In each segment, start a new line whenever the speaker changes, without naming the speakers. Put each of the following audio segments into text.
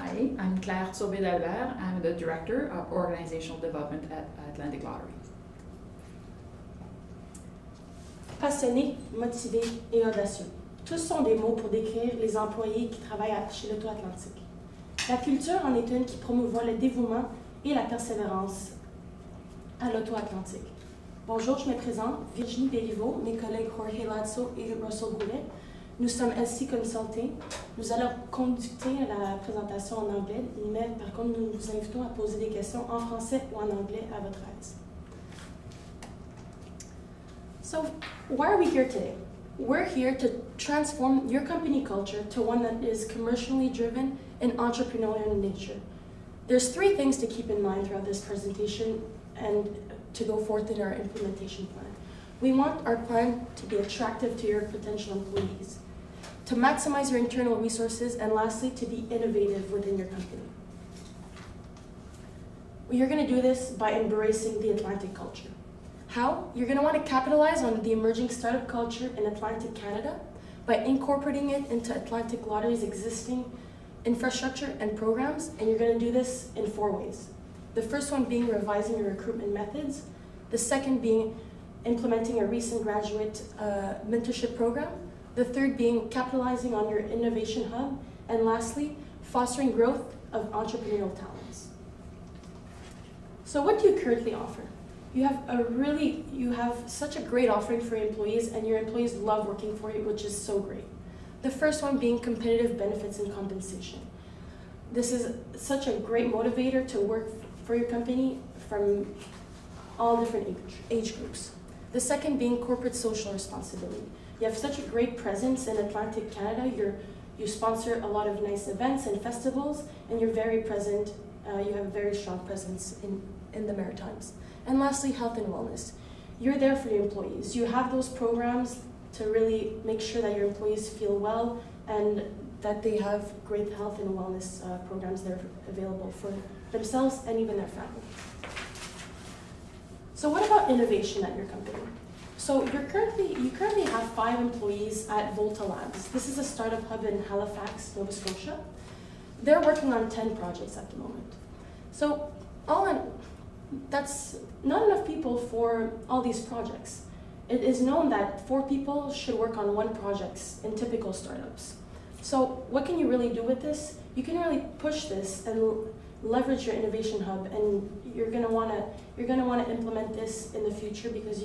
Hi, I'm Claire Sauvé-Dalbert. I'm the Director of Organizational Development at Atlantic Lottery.
Passionné, motivé et audacieux. Tous sont des mots pour décrire les employés qui travaillent chez l'Auto-Atlantique. La culture en est une qui promouvoit le dévouement et la persévérance à l'Auto-Atlantique. Bonjour, je me présente, Virginie Béliveau, mes collègues Jorge Lazo et Russell Goulet. Nous sommes LC Consulting. Nous allons conducter la présentation en anglais, mais par contre, nous vous invitons à poser des questions en français ou en anglais à votre aise. So, why are we here today? We're here to transform your company culture to one that is commercially driven and entrepreneurial in nature. There's 3 things to keep in mind throughout this presentation and to go forth in our implementation plan. We want our plan to be attractive to your potential employees, to maximize your internal resources, and lastly, to be innovative within your company. You're going to do this by embracing the Atlantic culture. How? You're going to want to capitalize on the emerging startup culture in Atlantic Canada by incorporating it into Atlantic Lottery's existing infrastructure and programs, and you're going to do this in 4 ways. The first one being revising your recruitment methods, the second being implementing a recent graduate mentorship program, the third being capitalizing on your innovation hub, and lastly, fostering growth of entrepreneurial talents. So what do you currently offer? You have such a great offering for your employees, and your employees love working for you, which is so great. The first one being competitive benefits and compensation. This is such a great motivator to work for your company from all different age groups. The second being corporate social responsibility. You have such a great presence in Atlantic Canada. You sponsor a lot of nice events and festivals, and you're very present. You have a very strong presence in the Maritimes. And lastly, health and wellness. You're there for your employees. You have those programs to really make sure that your employees feel well and that they have great health and wellness programs that are available for themselves and even their family. So what about innovation at your company? So you currently have 5 employees at Volta Labs. This is a startup hub in Halifax, Nova Scotia. They're working on 10 projects at the moment. So that's not enough people for all these projects. It is known that 4 people should work on 1 project in typical startups. So what can you really do with this? You can really push this and leverage your innovation hub, and you're gonna wanna implement this in the future because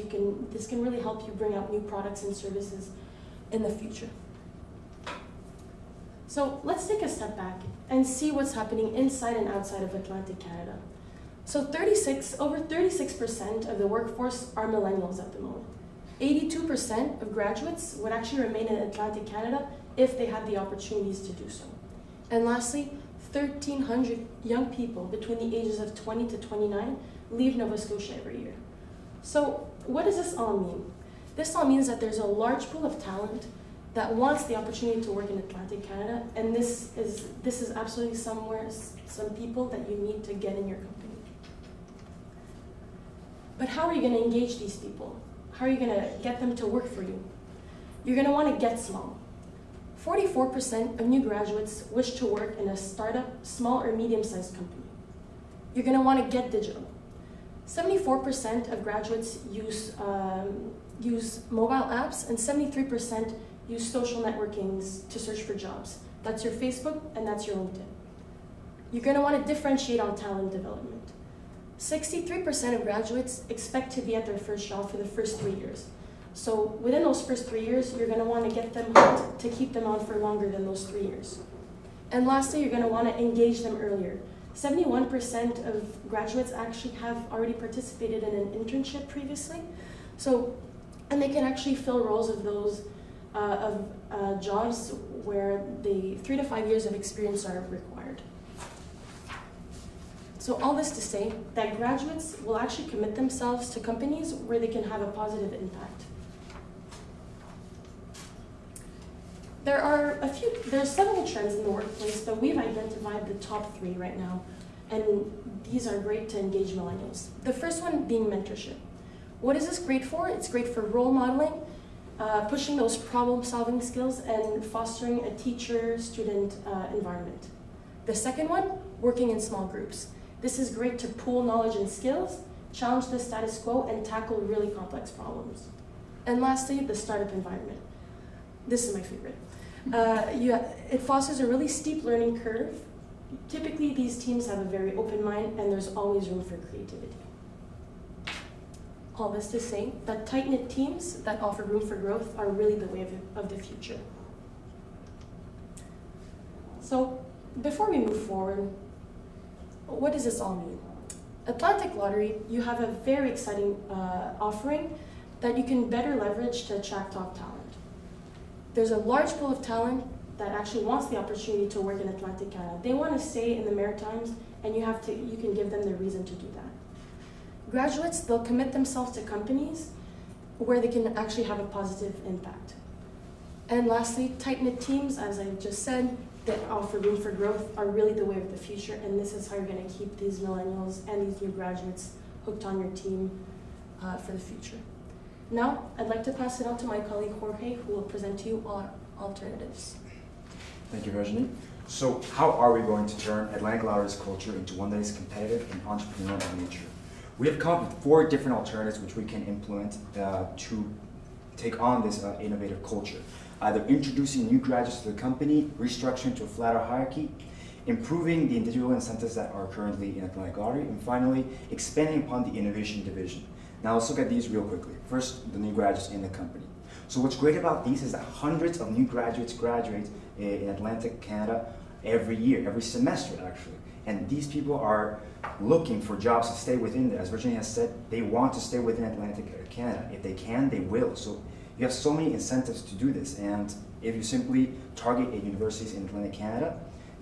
this can really help you bring out new products and services in the future. So let's take a step back and see what's happening inside and outside of Atlantic Canada. So over 36% of the workforce are millennials at the moment. 82% of graduates would actually remain in Atlantic Canada if they had the opportunities to do so. And lastly, 1,300 young people between the ages of 20 to 29 leave Nova Scotia every year. So what does this all mean? This all means that there's a large pool of talent that wants the opportunity to work in Atlantic Canada, and this is absolutely some people that you need to get in your company. But how are you going to engage these people? How are you going to get them to work for you? You're going to want to get small. 44% of new graduates wish to work in a startup, small or medium-sized company. You're going to want to get digital. 74% of graduates use mobile apps, and 73% use social networkings to search for jobs. That's your Facebook and that's your LinkedIn. You're going to want to differentiate on talent development. 63% of graduates expect to be at their first job for the first 3 years. So within those first 3 years, you're going to want to get them hooked to keep them on for longer than those 3 years. And lastly, you're going to want to engage them earlier. 71% of graduates actually have already participated in an internship previously. And they can actually fill roles of those jobs where the 3 to 5 years of experience are required. So all this to say that graduates will actually commit themselves to companies where they can have a positive impact. There are several trends in the workplace, but we've identified the top 3 right now, and these are great to engage millennials. The first one being mentorship. What is this great for? It's great for role modeling, pushing those problem-solving skills, and fostering a teacher-student environment. The second one, working in small groups. This is great to pool knowledge and skills, challenge the status quo, and tackle really complex problems. And lastly, the startup environment. This is my favorite. It fosters a really steep learning curve. Typically, these teams have a very open mind, and there's always room for creativity. All this to say that tight-knit teams that offer room for growth are really the way of the future. So, before we move forward, what does this all mean? Atlantic Lottery, you have a very exciting offering that you can better leverage to attract top talent. There's a large pool of talent that actually wants the opportunity to work in Atlantic Canada. They want to stay in the Maritimes, and you can give them the reason to do that. Graduates, they'll commit themselves to companies where they can actually have a positive impact. And lastly, tight-knit teams, as I just said, that offer room for growth are really the way of the future, and this is how you're going to keep these millennials and these new graduates hooked on your team for the future. Now, I'd like to pass it on to my colleague Jorge, who will present to you our alternatives.
Thank you, Virginie. So how are we going to turn Atlantic Lottery's culture into one that is competitive and entrepreneurial in nature? We have come up with 4 different alternatives which we can implement to take on this innovative culture. Either introducing new graduates to the company, restructuring to a flatter hierarchy, improving the individual incentives that are currently in Atlantic Lottery, and finally, expanding upon the innovation division. Now let's look at these real quickly. First, the new graduates in the company. So what's great about these is that hundreds of new graduates graduate in Atlantic Canada every year, every semester actually. And these people are looking for jobs to stay within there. As Virginie has said, they want to stay within Atlantic Canada. If they can, they will. So you have so many incentives to do this. And if you simply target at universities in Atlantic Canada,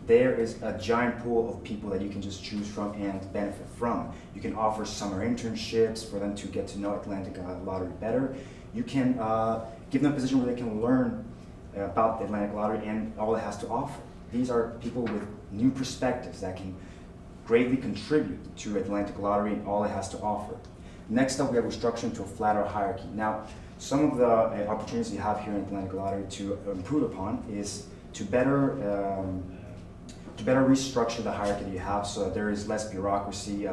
there is a giant pool of people that you can just choose from and benefit from. You can offer summer internships for them to get to know Atlantic Lottery better. You can give them a position where they can learn about the Atlantic Lottery and all it has to offer. These are people with new perspectives that can greatly contribute to Atlantic Lottery and all it has to offer. Next up, we have restructuring to a flatter hierarchy. Now, some of the opportunities you have here in Atlantic Lottery to improve upon is to better restructure the hierarchy that you have so that there is less bureaucracy,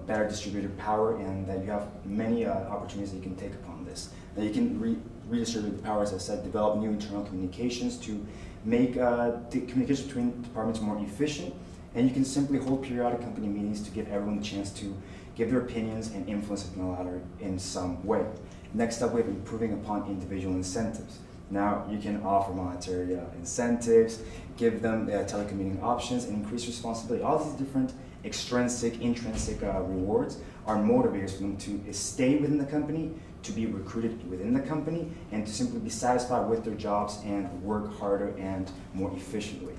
better distributed power, and that you have many opportunities that you can take upon this. That you can redistribute the power, as I said, develop new internal communications to make the communication between departments more efficient, and you can simply hold periodic company meetings to give everyone the chance to give their opinions and influence the lottery in some way. Next up, we have improving upon individual incentives. Now, you can offer monetary incentives, give them telecommuting options, and increase responsibility. All these different extrinsic, intrinsic rewards are motivators for them to stay within the company, to be recruited within the company, and to simply be satisfied with their jobs and work harder and more efficiently.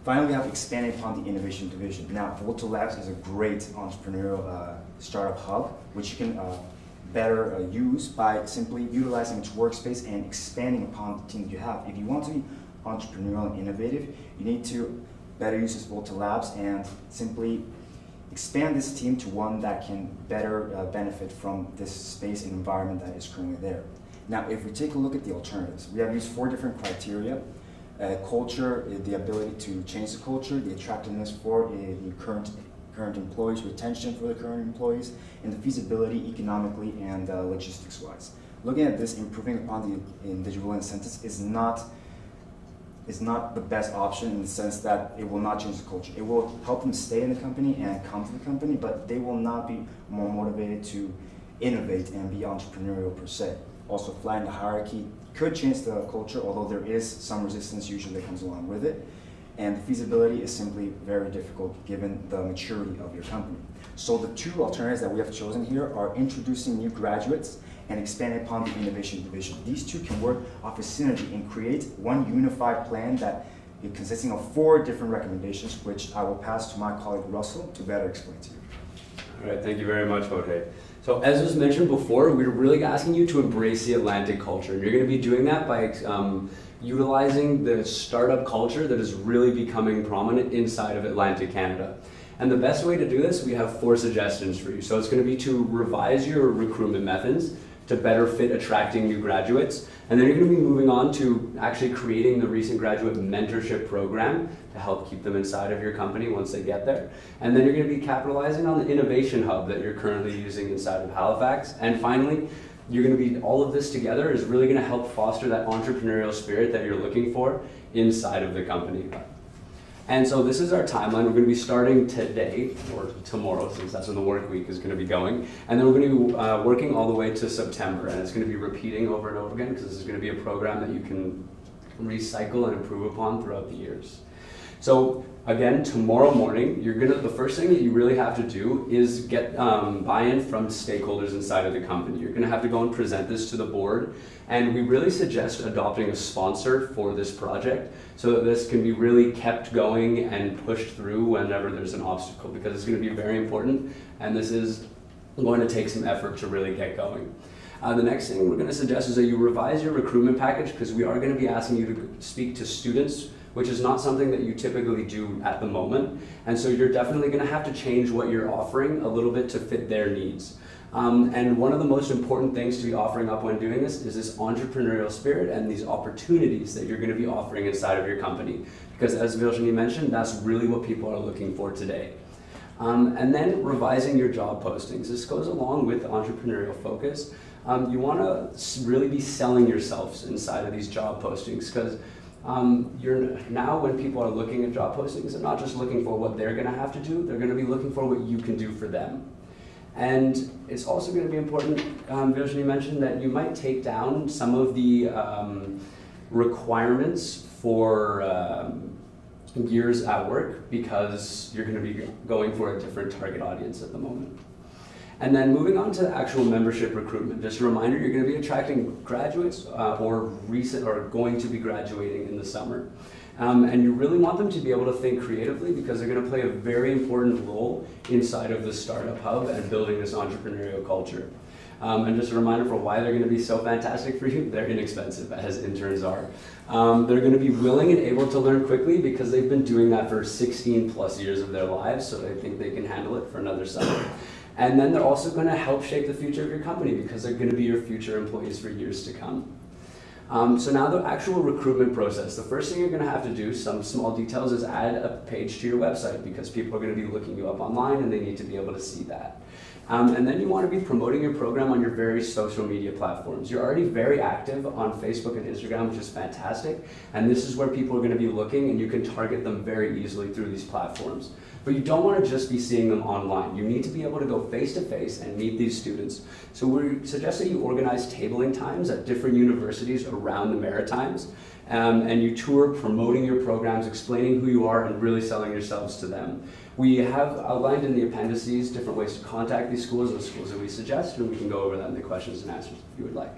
Finally, we have expanding upon the innovation division. Now, Volta Labs is a great entrepreneurial startup hub, which you can better use by simply utilizing its workspace and expanding upon the team that you have. If you want to be entrepreneurial and innovative, you need to better use this Volta Labs and simply expand this team to one that can better benefit from this space and environment that is currently there. Now, if we take a look at the alternatives, we have used 4 different criteria. Culture, the ability to change the culture, the attractiveness for the current employees, retention for the current employees, and the feasibility economically and logistics-wise. Looking at this, improving upon the individual incentives is not the best option in the sense that it will not change the culture. It will help them stay in the company and come to the company, but they will not be more motivated to innovate and be entrepreneurial per se. Also, flattening the hierarchy could change the culture, although there is some resistance usually that comes along with it. And the feasibility is simply very difficult given the maturity of your company. So the 2 alternatives that we have chosen here are introducing new graduates and expanding upon the innovation division. These 2 can work off a synergy and create one unified plan that is consisting of 4 different recommendations, which I will pass to my colleague Russell to better explain to you.
All right, thank you very much, Jorge. So as was mentioned before, we're really asking you to embrace the Atlantic culture, and you're going to be doing that by utilizing the startup culture that is really becoming prominent inside of Atlantic Canada. And the best way to do this, we have 4 suggestions for you. So it's going to be to revise your recruitment methods, to better fit attracting new graduates. And then you're going to be moving on to actually creating the recent graduate mentorship program to help keep them inside of your company once they get there. And then you're going to be capitalizing on the innovation hub that you're currently using inside of Halifax. And finally, you're going to be, all of this together is really going to help foster that entrepreneurial spirit that you're looking for inside of the company. And so this is our timeline. We're going to be starting today, or tomorrow, since that's when the work week is going to be going. And then we're going to be working all the way to September. And it's going to be repeating over and over again, because this is going to be a program that you can recycle and improve upon throughout the years. So again, tomorrow morning, the first thing that you really have to do is get buy-in from stakeholders inside of the company. You're going to have to go and present this to the board, and we really suggest adopting a sponsor for this project so that this can be really kept going and pushed through whenever there's an obstacle, because it's going to be very important, and this is going to take some effort to really get going. The next thing we're going to suggest is that you revise your recruitment package, because we are going to be asking you to speak to students, which is not something that you typically do at the moment. And so you're definitely going to have to change what you're offering a little bit to fit their needs. And one of the most important things to be offering up when doing this is this entrepreneurial spirit and these opportunities that you're going to be offering inside of your company. Because as Virginie mentioned, that's really what people are looking for today. And then revising your job postings. This goes along with the entrepreneurial focus. You want to really be selling yourselves inside of these job postings, because now when people are looking at job postings, they're not just looking for what they're going to have to do, they're going to be looking for what you can do for them. And it's also going to be important, Virginie mentioned, that you might take down some of the requirements for years at work, because you're going to be going for a different target audience at the moment. And then moving on to the actual membership recruitment, just a reminder, you're going to be attracting graduates or going to be graduating in the summer. And you really want them to be able to think creatively, because they're going to play a very important role inside of the startup hub and building this entrepreneurial culture. And just a reminder for why they're going to be so fantastic for you: they're inexpensive, as interns are. They're going to be willing and able to learn quickly, because they've been doing that for 16 plus years of their lives, so they think they can handle it for another summer. And then they're also going to help shape the future of your company, because they're going to be your future employees for years to come. So now the actual recruitment process. The first thing you're going to have to do, some small details, is add a page to your website, because people are going to be looking you up online and they need to be able to see that. And then you want to be promoting your program on your various social media platforms. You're already very active on Facebook and Instagram, which is fantastic. And this is where people are going to be looking, and you can target them very easily through these platforms. But you don't want to just be seeing them online. You need to be able to go face to face and meet these students. So we suggest that you organize tabling times at different universities around the Maritimes, and you tour promoting your programs, explaining who you are, and really selling yourselves to them. We have outlined in the appendices different ways to contact these schools, and the schools that we suggest, and we can go over that in the questions and answers if you would like.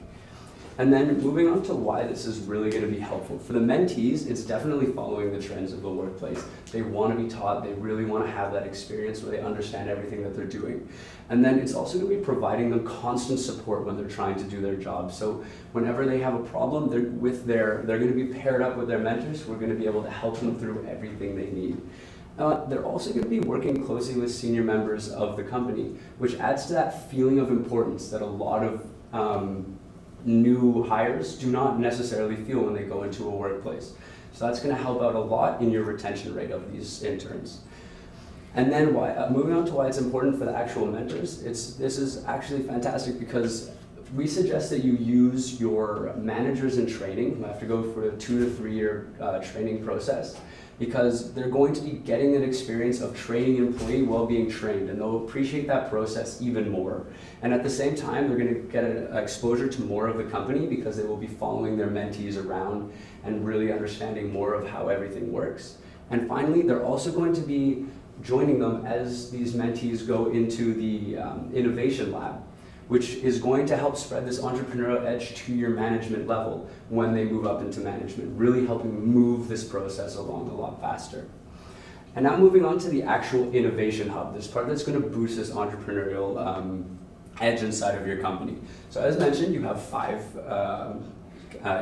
And then moving on to why this is really going to be helpful. For the mentees, it's definitely following the trends of the workplace. They want to be taught, they really want to have that experience where they understand everything that they're doing. And then it's also going to be providing them constant support when they're trying to do their job. So whenever they have a problem, they're going to be paired up with their mentors who are going to be able to help them through everything they need. They're also going to be working closely with senior members of the company, which adds to that feeling of importance that a lot of new hires do not necessarily feel when they go into a workplace. So that's going to help out a lot in your retention rate of these interns. And then moving on to why it's important for the actual mentors, this is actually fantastic, because we suggest that you use your managers in training, who have to go for a 2 to 3 year training process, because they're going to be getting an experience of training an employee while being trained, and they'll appreciate that process even more. And at the same time, they're going to get an exposure to more of the company, because they will be following their mentees around and really understanding more of how everything works. And finally, they're also going to be joining them as these mentees go into the innovation lab, which is going to help spread this entrepreneurial edge to your management level when they move up into management, really helping move this process along a lot faster. And now moving on to the actual innovation hub, this part that's going to boost this entrepreneurial edge inside of your company. So as mentioned, you have 5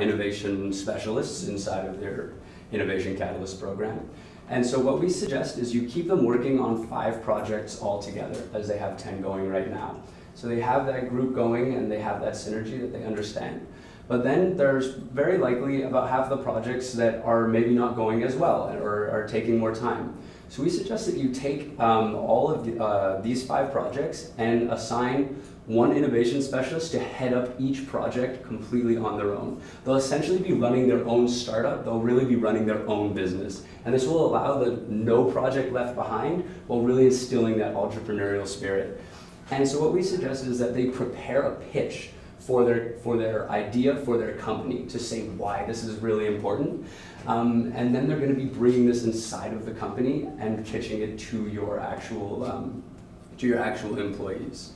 innovation specialists inside of their Innovation Catalyst program. And so what we suggest is you keep them working on 5 projects all together, as they have 10 going right now. So they have that group going and they have that synergy that they understand. But then there's very likely about half the projects that are maybe not going as well or are taking more time. So we suggest that you take all of these 5 projects and assign one innovation specialist to head up each project completely on their own. They'll essentially be running their own startup. They'll really be running their own business. And this will allow the no project left behind while really instilling that entrepreneurial spirit. And so what we suggest is that they prepare a pitch for their idea, for their company, to say why this is really important. And then they're going to be bringing this inside of the company and pitching it to your actual employees.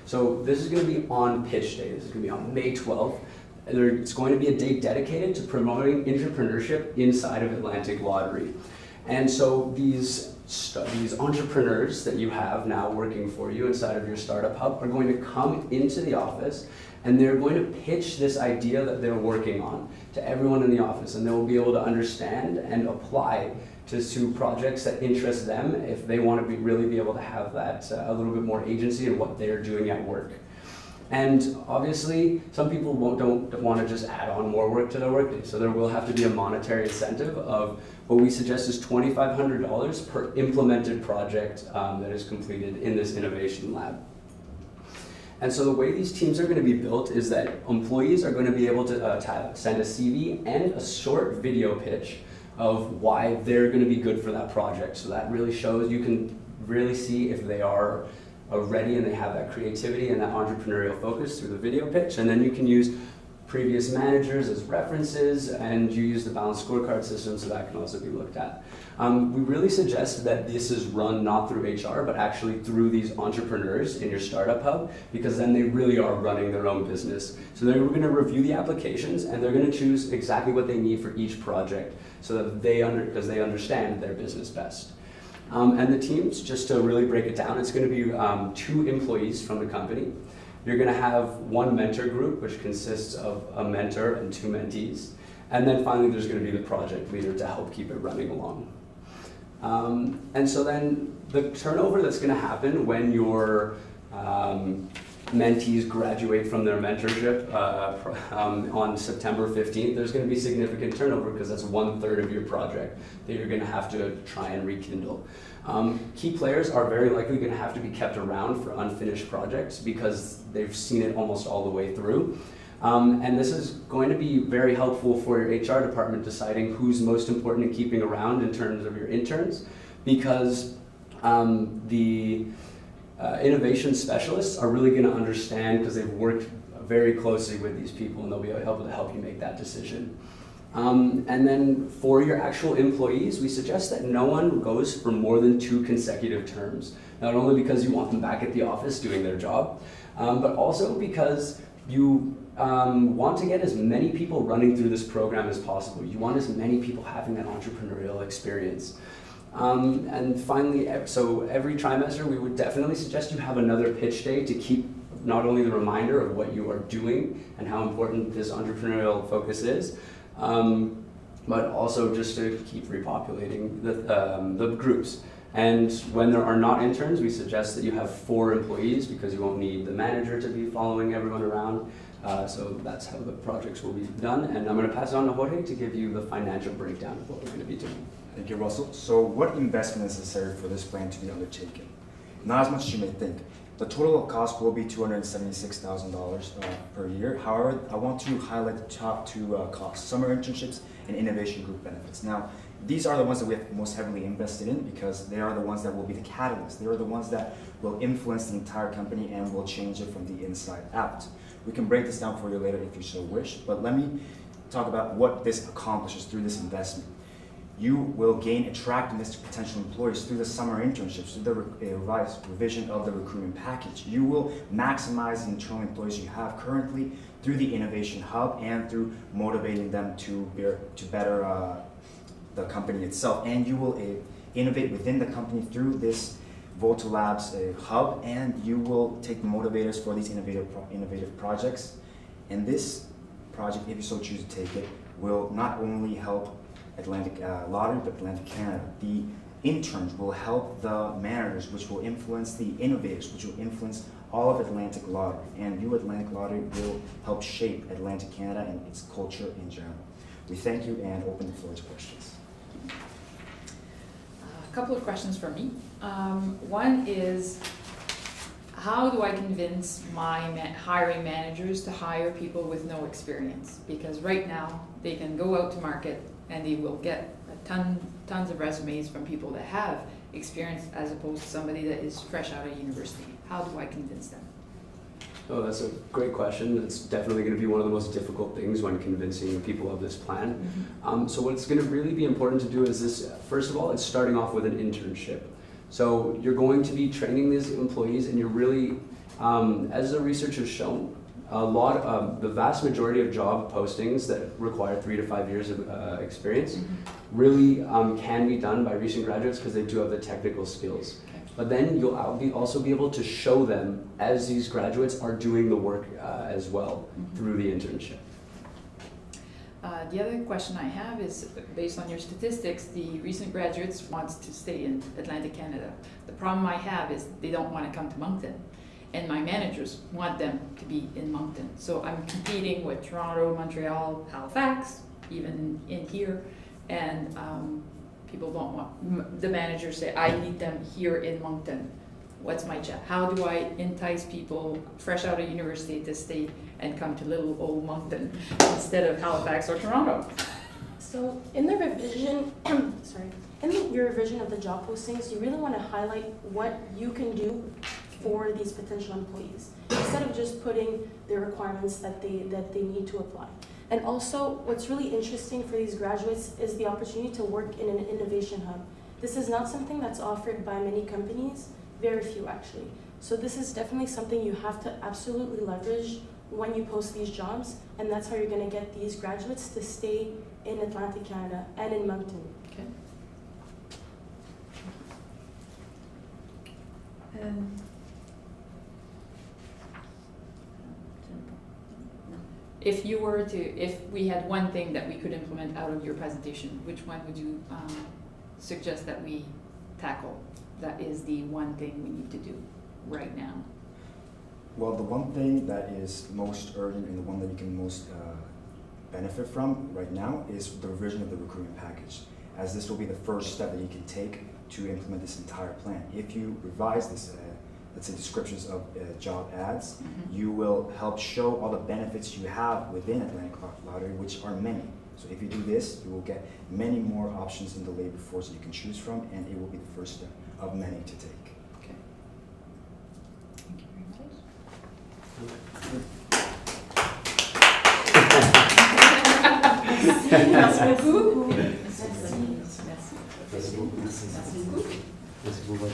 So this is going to be on pitch day. This is going to be on May 12th. It's going to be a day dedicated to promoting entrepreneurship inside of Atlantic Lottery. And so these entrepreneurs that you have now working for you inside of your startup hub are going to come into the office and they're going to pitch this idea that they're working on to everyone in the office, and they will be able to understand and apply to projects that interest them if they want to really be able to have that a little bit more agency in what they're doing at work. And obviously, some people don't want to just add on more work to their workday, so there will have to be a monetary incentive of what we suggest is $2,500 per implemented project that is completed in this innovation lab. And so the way these teams are going to be built is that employees are going to be able to send a CV and a short video pitch of why they're going to be good for that project. So that really shows, you can really see if they are ready and they have that creativity and that entrepreneurial focus through the video pitch. And then you can use previous managers as references, and you use the balanced scorecard system, so that can also be looked at. We really suggest that this is run not through HR, but actually through these entrepreneurs in your startup hub, because then they really are running their own business. So they're going to review the applications and they're going to choose exactly what they need for each project, so that because they understand their business best. And the teams, just to really break it down, it's going to be 2 employees from the company. You're going to have 1 mentor group, which consists of a mentor and 2 mentees. And then finally, there's going to be the project leader to help keep it running along. And so then the turnover that's going to happen when your mentees graduate from their mentorship on September 15th, there's going to be significant turnover because that's 1/3 of your project that you're going to have to try and rekindle. Key players are very likely going to have to be kept around for unfinished projects because they've seen it almost all the way through. And this is going to be very helpful for your HR department deciding who's most important in keeping around in terms of your interns, because the innovation specialists are really going to understand, because they've worked very closely with these people, and they'll be able to help you make that decision. And then for your actual employees, we suggest that no one goes for more than 2 consecutive terms, not only because you want them back at the office doing their job, but also because you want to get as many people running through this program as possible. You want as many people having that entrepreneurial experience. And finally, so every trimester, we would definitely suggest you have another pitch day to keep not only the reminder of what you are doing and how important this entrepreneurial focus is, but also just to keep repopulating the groups. And when there are not interns, we suggest that you have 4 employees, because you won't need the manager to be following everyone around. So that's how the projects will be done. And I'm going to pass it on to Jorge to give you the financial breakdown of what we're going to be doing.
Thank you, Russell. So what investment is necessary for this plan to be undertaken? Not as much as you may think. The total cost will be $276,000 per year. However, I want to highlight the top 2 costs: summer internships and innovation group benefits. Now, these are the ones that we have most heavily invested in, because they are the ones that will be the catalyst. They are the ones that will influence the entire company and will change it from the inside out. We can break this down for you later if you so wish, but let me talk about what this accomplishes through this investment. You will gain attractiveness to potential employees through the summer internships, through the revision of the recruitment package. You will maximize the internal employees you have currently through the innovation hub and through motivating them to better the company itself. And you will innovate within the company through this Volta Labs hub, and you will take the motivators for these innovative projects. And this project, if you so choose to take it, will not only help Atlantic Lottery, but Atlantic Canada. The interns will help the managers, which will influence the innovators, which will influence all of Atlantic Lottery. And you, Atlantic Lottery, will help shape Atlantic Canada and its culture in general. We thank you and open the floor to questions.
A couple of questions for me. One is, how do I convince my hiring managers to hire people with no experience? Because right now, they can go out to market and they will get tons of resumes from people that have experience as opposed to somebody that is fresh out of university. How do I convince them?
Oh, that's a great question. It's definitely going to be one of the most difficult things when convincing people of this plan.
Mm-hmm.
So what's going to really be important to do is this, first of all, it's starting off with an internship. So you're going to be training these employees, and you're really, as the research has shown, the vast majority of job postings that require 3 to 5 years of experience really can be done by recent graduates because they do have the technical skills.
Okay.
But then you'll also be able to show them as these graduates are doing the work as well through the internship.
The other question I have is, based on your statistics, the recent graduates want to stay in Atlantic Canada. The problem I have is they don't want to come to Moncton, and my managers want them to be in Moncton. So I'm competing with Toronto, Montreal, Halifax, even in here, and people don't want, the managers say, I need them here in Moncton. What's my job? How do I entice people fresh out of university to stay and come to little old Moncton instead of Halifax or Toronto?
So in the revision, your revision of the job postings, you really want to highlight what you can do for these potential employees, instead of just putting the requirements that they need to apply. And also, what's really interesting for these graduates is the opportunity to work in an innovation hub. This is not something that's offered by many companies, very few actually. So this is definitely something you have to absolutely leverage when you post these jobs, and that's how you're going to get these graduates to stay in Atlantic Canada and in Moncton.
Okay. If we had one thing that we could implement out of your presentation, which one would you suggest that we tackle? That is the one thing we need to do right now.
Well, the one thing that is most urgent and the one that you can most benefit from right now is the revision of the recruitment package, as this will be the first step that you can take to implement this entire plan. If you revise this, let's say, descriptions of job ads, you will help show all the benefits you have within Atlantic Lottery, which are many. So if you do this, you will get many more options in the labor force that you can choose from, and it will be the first step of many to take.
Okay. Thank you very much. Merci beaucoup. Merci beaucoup. Merci beaucoup.